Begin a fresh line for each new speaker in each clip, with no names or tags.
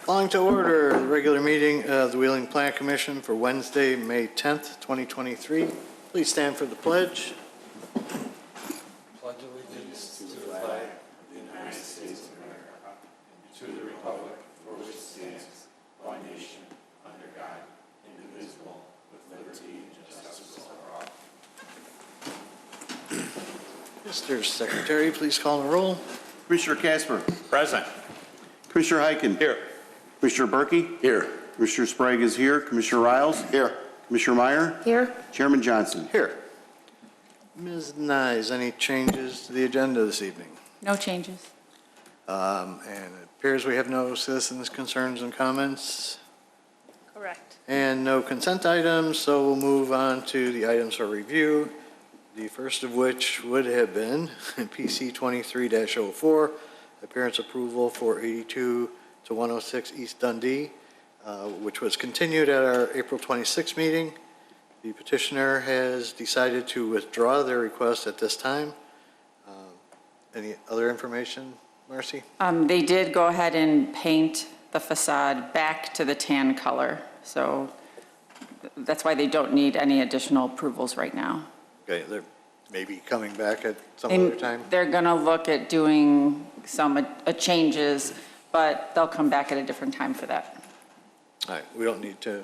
Calling to order the regular meeting of the Wheeling Plan Commission for Wednesday, May 10th, 2023. Please stand for the pledge.
Pledge allegiance to the flag of the United States of America and to the republic for which it stands, one nation, under God, indivisible, with liberty and justice for all.
Mr. Secretary, please call the roll.
Commissioner Casper.
Present.
Commissioner Heiken.
Here.
Commissioner Berkey.
Here.
Commissioner Sprague is here. Commissioner Riles.
Here.
Commissioner Meyer.
Here.
Chairman Johnson.
Here. Ms. Nyes, any changes to the agenda this evening?
No changes.
And it appears we have no citizens' concerns and comments.
Correct.
And no consent items, so we'll move on to the items for review. The first of which would have been PC 23-04, appearance approval for 82 to 106 East Dundee, which was continued at our April 26th meeting. The petitioner has decided to withdraw their request at this time. Any other information, Marcy?
They did go ahead and paint the facade back to the tan color, so that's why they don't need any additional approvals right now.
Okay, they're maybe coming back at some other time?
They're going to look at doing some changes, but they'll come back at a different time for that.
All right, we don't need to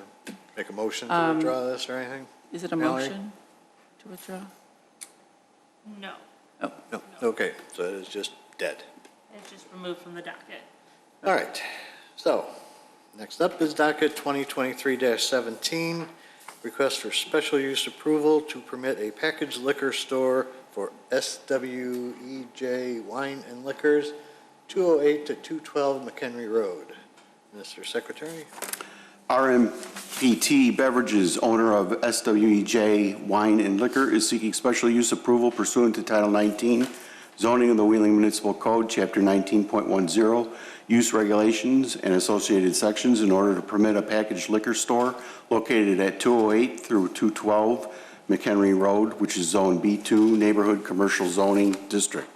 make a motion to withdraw this or anything?
Is it a
Mallory?
motion to withdraw?
No,
No, okay, so it is just dead.
it's just removed from the docket.
All right, so next up is docket 2023-17, request for special use approval to permit a packaged liquor store for SWEJ Wine and Liquors, 208 to 212 McHenry Road. Mr. Secretary?
RMPT Beverages, owner of SWEJ Wine and Liquor, is seeking special use approval pursuant to Title 19, Zoning of the Wheeling Municipal Code, Chapter 19.10, Use Regulations and associated sections in order to permit a packaged liquor store located at 208 through 212 McHenry Road, which is Zone B2, Neighborhood Commercial Zoning District.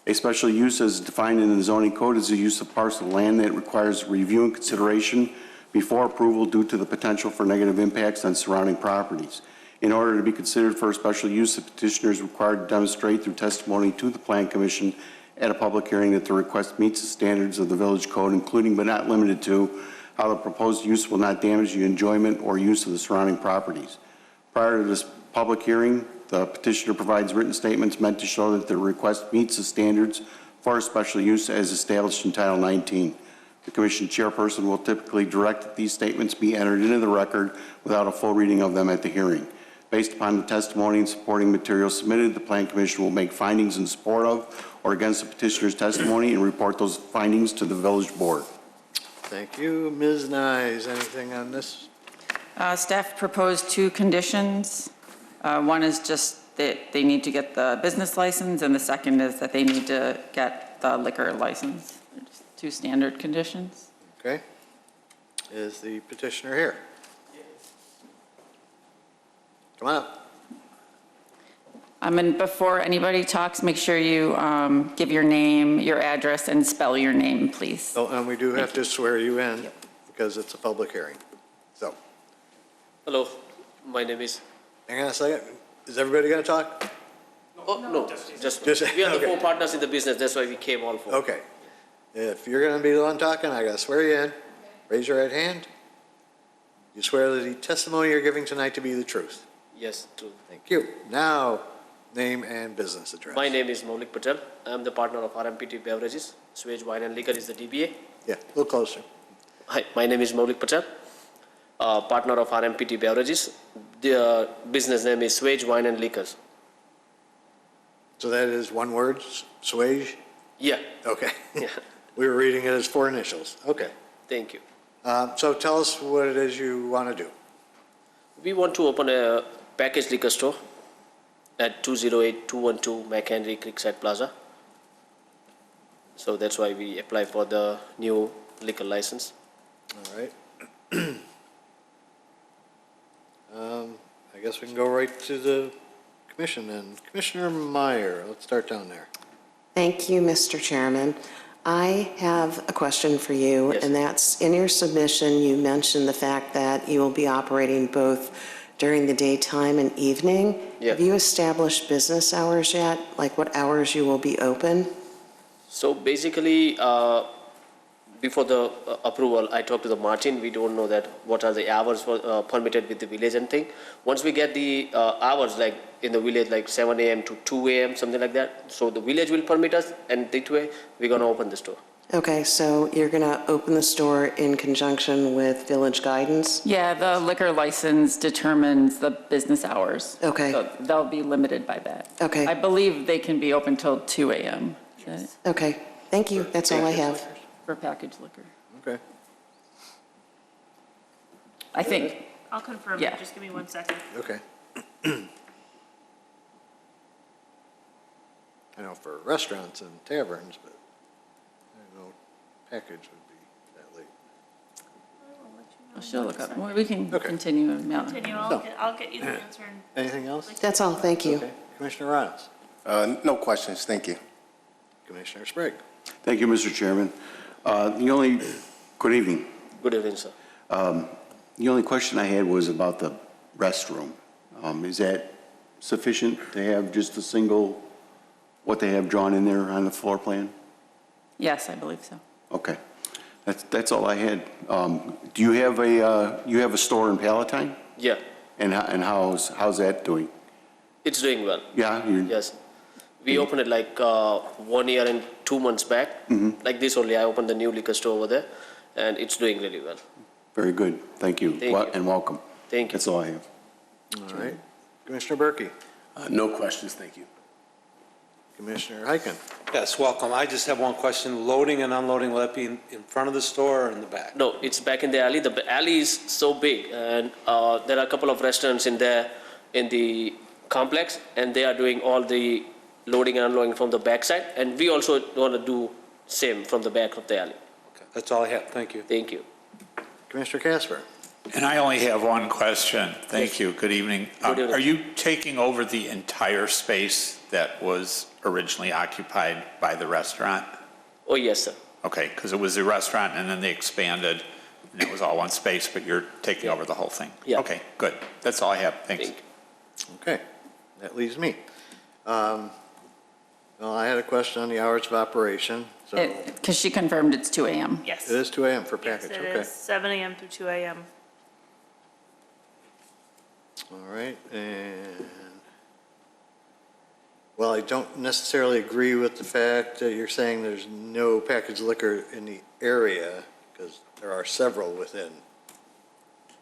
A special use as defined in the zoning code is the use of parcel of land that requires review and consideration before approval due to the potential for negative impacts on surrounding properties. In order to be considered for a special use, the petitioner is required to demonstrate through testimony to the Plan Commission at a public hearing that the request meets the standards of the village code, including but not limited to how the proposed use will not damage the enjoyment or use of the surrounding properties. Prior to this public hearing, the petitioner provides written statements meant to show that the request meets the standards for a special use as established in Title 19. The Commission chairperson will typically direct that these statements be entered into the record without a full reading of them at the hearing. Based upon the testimony and supporting materials submitted, the Plan Commission will make findings in support of or against the petitioner's testimony and report those findings to the village board.
Thank you. Ms. Nyes, anything on this?
Staff proposed two conditions. One is just that they need to get the business license, and the second is that they need to get the liquor license. They're just two standard conditions.
Okay. Is the petitioner here? Come on up.
And before anybody talks, make sure you give your name, your address, and spell your name, please.
Oh, and we do have to swear you in because it's a public hearing. So,
Hello, my name is.
hang on a second. Is everybody going to talk?
Oh, no, just we are the
okay.
four partners in the business, that's why we came all four.
Okay. If you're going to be the one talking, I got to swear you in. Raise your right hand. You swear that the testimony you're giving tonight to be the truth.
Yes, true.
Thank you. Now, name and business address.
My name is Maulik Patel. I am the partner of RMPT Beverages. SWEJ Wine and Liquor is the DBA.
Yeah, a little closer.
Hi, my name is Maulik Patel, partner of RMPT Beverages. The business name is SWEJ Wine and Liquors.
So that is one word, SWEJ?
Yeah.
Okay.
Yeah.
We were reading it as four initials. Okay.
Thank you.
So tell us what it is you want to do.
We want to open a packaged liquor store at 208-212 McHenry Creekside Plaza. So that's why we apply for the new liquor license.
All right. I guess we can go right to the commission then. Commissioner Meyer, let's start down there.
Thank you, Mr. Chairman. I have a question for you,
Yes.
and that's, in your submission, you mentioned the fact that you will be operating both during the daytime and evening.
Yeah.
Have you established business hours yet? Like what hours you will be open?
So basically, before the approval, I talked to the Martin. We don't know that what are the hours permitted with the village and thing. Once we get the hours, like in the village, like 7 a.m. to 2 a.m., something like that. So the village will permit us, and that way we're gonna open the store.
Okay, so you're going to open the store in conjunction with village guidance?
Yeah, the liquor license determines the business hours.
Okay.
So they'll be limited by that.
Okay.
I believe they can be open till 2 a.m. Is that it?
Okay, thank you. That's all I have.
For packaged liquor.
Okay.
I think,
I'll confirm
Yeah.
it, just give me 1 second.
Okay. I know for restaurants and taverns, but I don't know package would be that late.
she'll look up. Well, we can
Okay.
continue. and mail it.
Continue,
No.
I'll get you the answer.
Anything else?
That's all, thank you.
Okay. Commissioner Reynolds,
No questions, thank you.
Commissioner Sprague.
Thank you, Mr. Chairman. Good evening.
Good evening, sir.
The only question I had was about the restroom. Is that sufficient to have just a single, what they have drawn in there on the floor plan?
Yes, I believe so.
Okay. That's all I had. Do you have a store in Palatine?
Yeah,
And how's that doing?
it's doing well.
Yeah?
Yes. We opened it like 1 year and 2 months back. Like this only, I opened the new liquor store over there, and it's doing really well.
Very good. Thank you.
Thank you.
And welcome.
Thank you.
That's all I have.
All right. Commissioner Berkey.
No questions, thank you.
Commissioner Heiken.
Yes, welcome. I just have one question. Loading and unloading, will that be in front of the store or in the back?
No, it's back in the alley. The alley is so big, and there are a couple of restaurants in there in the complex, and they are doing all the loading and unloading from the backside, and we also want to do same from the back of the alley.
Okay, that's all I have. Thank you.
Thank you.
Commissioner Casper.
And I only have one question. Thank you. Good evening.
Good evening.
Are you taking over the entire space that was originally occupied by the restaurant?
Oh, yes, sir.
Okay, because it was a restaurant and then they expanded and it was all one space, but you're taking over the whole thing?
Yeah.
Okay, good. That's all I have. Thanks.
Thank you.
Okay, that leaves me. Well, I had a question on the hours of operation, so it
Because she confirmed it's 2 a.m.
Yes.
is 2 a.m. for
Yes,
package,
it
okay.
is 7 a.m. through 2 a.m.
All right, and, well, I don't necessarily agree with the fact that you're saying there's no packaged liquor in the area, because there are several within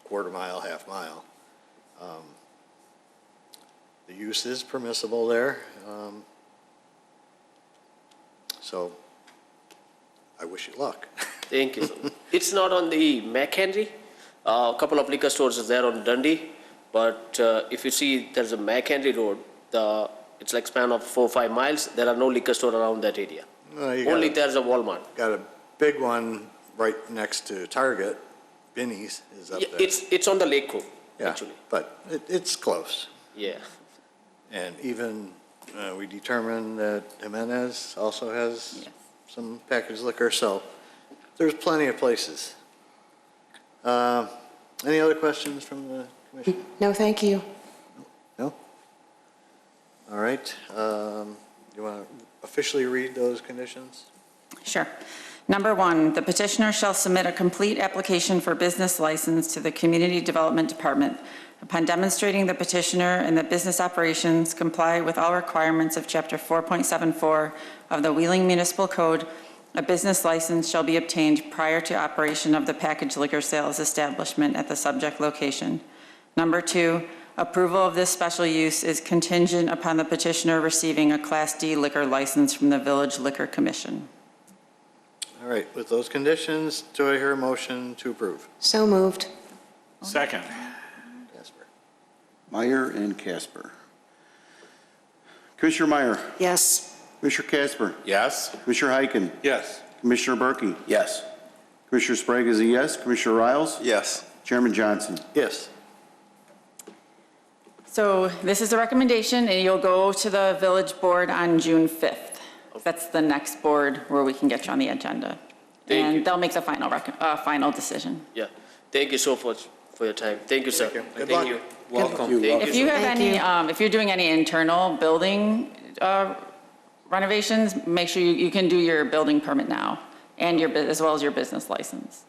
quarter mile, half mile. The use is permissible there, so I wish you luck.
Thank you, sir. It's not on the McHenry. A couple of liquor stores is there on Dundee, but if you see, there's a McHenry Road. It's like span of 4 or 5 miles. There are no liquor store around that area.
You
Only
got
there's a Walmart.
a big one right next to Target, Binny's is up
Yeah,
there.
it's on the lake coast,
Yeah,
actually.
but it's close.
Yeah.
And even, we determined that Jimenez also has
Yes.
some packaged liquor, so there's plenty of places. Any other questions from the commission?
No, thank you.
No? All right, you want to officially read those conditions?
Sure. Number 1, the petitioner shall submit a complete application for business license to the Community Development Department. Upon demonstrating the petitioner and the business operations comply with all requirements of Chapter 4.74 of the Wheeling Municipal Code, a business license shall be obtained prior to operation of the packaged liquor sales establishment at the subject location. Number 2, approval of this special use is contingent upon the petitioner receiving a Class D liquor license from the Village Liquor Commission.
All right, with those conditions, do I hear a motion to approve?
So moved.
Second.
Casper.
Meyer and Casper. Commissioner Meyer,
Yes.
Commissioner Casper,
Yes?
Commissioner Heiken,
Yes.
Commissioner Berkey,
Yes.
Commissioner Sprague is a yes, Commissioner Riles,
Yes.
Chairman Johnson.
Yes.
So this is a recommendation, and you'll go to the village board on June 5th. That's the next board where we can get you on the agenda.
Thank you.
And they'll make the final decision.
Yeah. Thank you so much for your time. Thank you, sir.
Thank you. Good
Thank
luck.
you.
Welcome.
Thank
If you have
Thank
any,
you.
if you're doing any internal building renovations, make sure you can do your building permit now and as well as your business license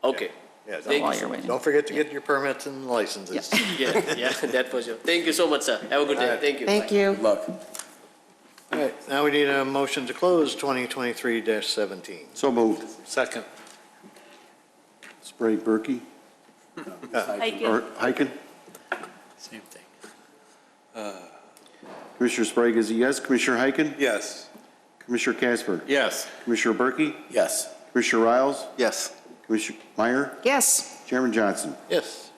Okay.
Yeah,
Thank
while
you.
you're waiting.
Don't forget to get your permits and licenses.
Yeah, yeah, that for sure. Thank you so much, sir. Have a good day. Thank you.
Thank you.
Good luck.
All right, now we need a motion to close 2023-17.
So moved.
Second.
Sprague, Berkey,
Hiking.
or Heiken?
Same thing.
Commissioner Sprague is a yes. Commissioner Heiken?
Yes.
Commissioner Casper?
Yes.
Commissioner Berkey?
Yes.
Commissioner Riles?
Yes.
Commissioner Meyer?
Yes.
Chairman Johnson?
Yes.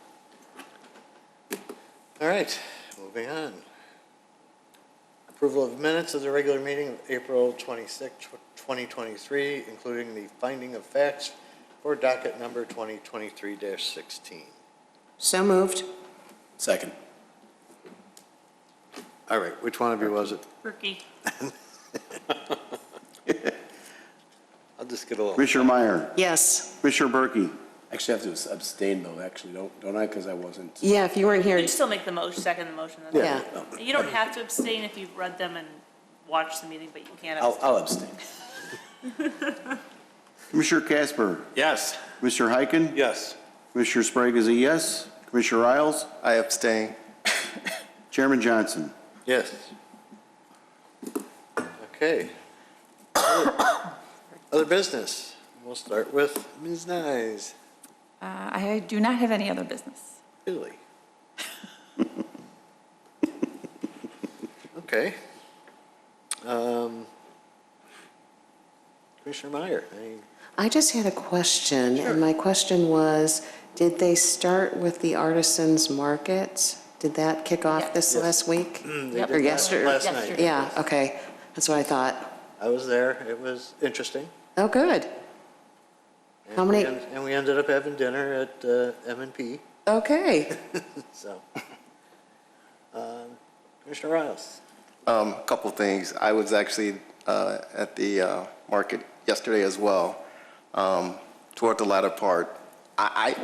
All right, moving on. Approval of minutes of the regular meeting of April 26, 2023, including the finding of facts for docket number 2023-16.
So moved.
Second.
All right, which one of you was it?
Ricky.
I'll just get a little.
Commissioner Meyer?
Yes.
Commissioner Berkey?
Actually, I have to abstain though, actually, don't I? Because I wasn't.
Yeah, if you weren't
You
here,
can still make the motion, second the motion. that's
yeah.
fine. You don't have to abstain if you've read them and watched the meeting, but you can
I'll
abstain.
abstain.
Commissioner Casper?
Yes.
Commissioner Heiken?
Yes.
Commissioner Sprague is a yes. Commissioner Riles?
I abstain.
Chairman Johnson?
Yes. Okay. Other business. We'll start with Ms. Nyes.
I do not have any other business.
Really? Okay. Commissioner Meyer,
I just had a question, and my question was, did they start with the artisans market? Did that kick off this
Yes.
last week?
they
Or
did
yesterday?
last night.
Yesterday.
Yeah, okay. That's what I thought.
I was there. It was interesting.
Oh, good. How
And
many-
And we ended up having dinner at M&P,
Okay.
so. Commissioner Riles.
A couple things. I was actually at the market yesterday as well, toward the latter part. I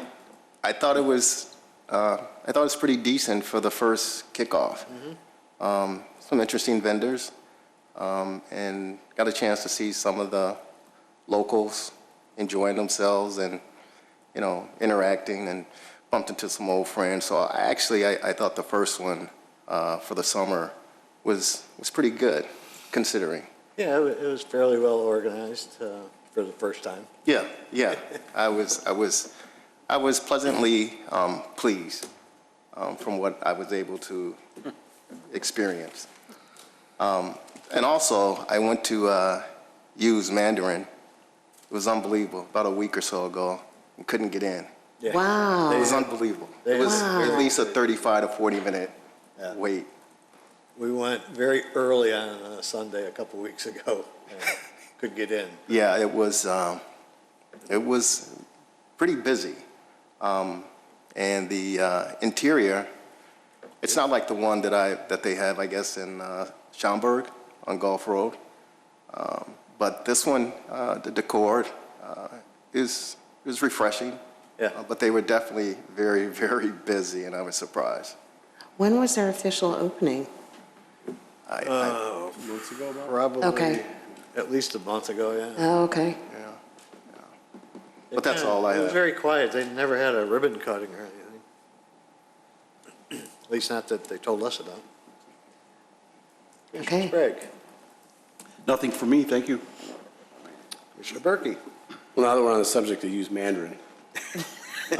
thought it was pretty decent for the first kickoff. Some interesting vendors, and got a chance to see some of the locals enjoying themselves and, you know, interacting, and bumped into some old friends. So I thought the first one for the summer was pretty good, considering.
Yeah, it was fairly well organized for the first time.
Yeah, yeah. I was pleasantly pleased from what I was able to experience. And also, I went to use Mandarin. It was unbelievable. About a week or so ago, and couldn't get in.
Yeah.
It
Wow.
was unbelievable.
They-
It was
Wow.
at least a 35 to 40-minute
Yeah.
wait.
We went very early on a Sunday a couple weeks ago and could get in.
Yeah, it was pretty busy. And the interior, it's not like the one that they have, I guess, in Schaumburg on Gulf Road. But this one, the decor is refreshing.
Yeah.
But they were definitely very, very busy, and I was surprised.
When was their official opening?
Months ago, about?
Probably
Okay.
at least a month ago, yeah.
Oh, okay.
But that's all I
It was
have.
very quiet. They never had a ribbon cutting or anything. At least not that they told us about.
Okay.
Craig.
Nothing for me, thank you.
Commissioner Berkey.
Well, now that we're on the subject of use Mandarin,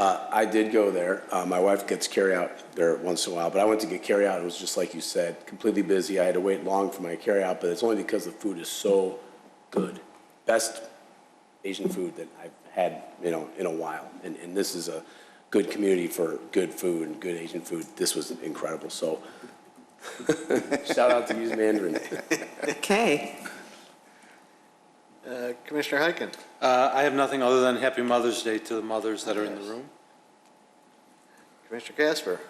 I did go there. My wife gets carry-out there once in a while, but I went to get carry-out. It was just like you said, completely busy. I had to wait long for my carry-out, but it's only because the food is so good. Best Asian food that I've had, in a while. And this is a good community for good food and good Asian food. This was incredible. So shout out to use Mandarin.
Okay.
Commissioner Heiken.
I have nothing other than Happy Mother's Day to the mothers that are in the room.
Commissioner Casper.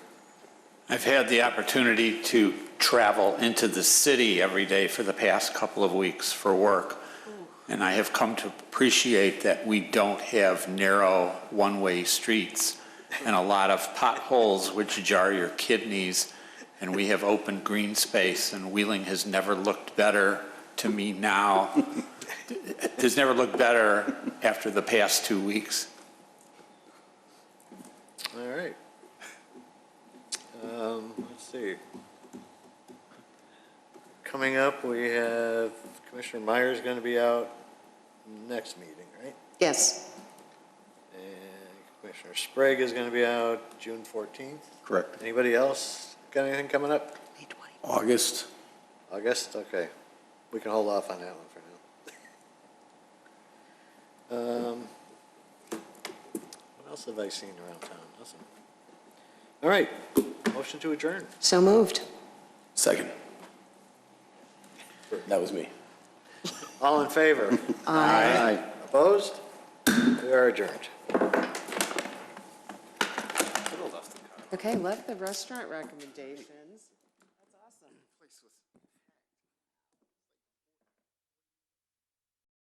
I've had the opportunity to travel into the city every day for the past couple of weeks for work, and I have come to appreciate that we don't have narrow one-way streets and a lot of potholes which jar your kidneys, and we have open green space, and Wheeling has never looked better to me now. Has never looked better after the past 2 weeks.
All right. Let's see. Coming up, we have Commissioner Myers going to be out next meeting, right?
Yes.
And Commissioner Sprague is going to be out June 14th.
Correct.
Anybody else got anything coming up?
May 20.
August.
August? Okay. We can hold off on that one for now. What else have I seen around town? Nothing. All right. Motion to adjourn.
So moved.
Second. That was me.
All in favor?
Aye.
Opposed? We are adjourned.
Okay, left the restaurant recommendations. That's awesome.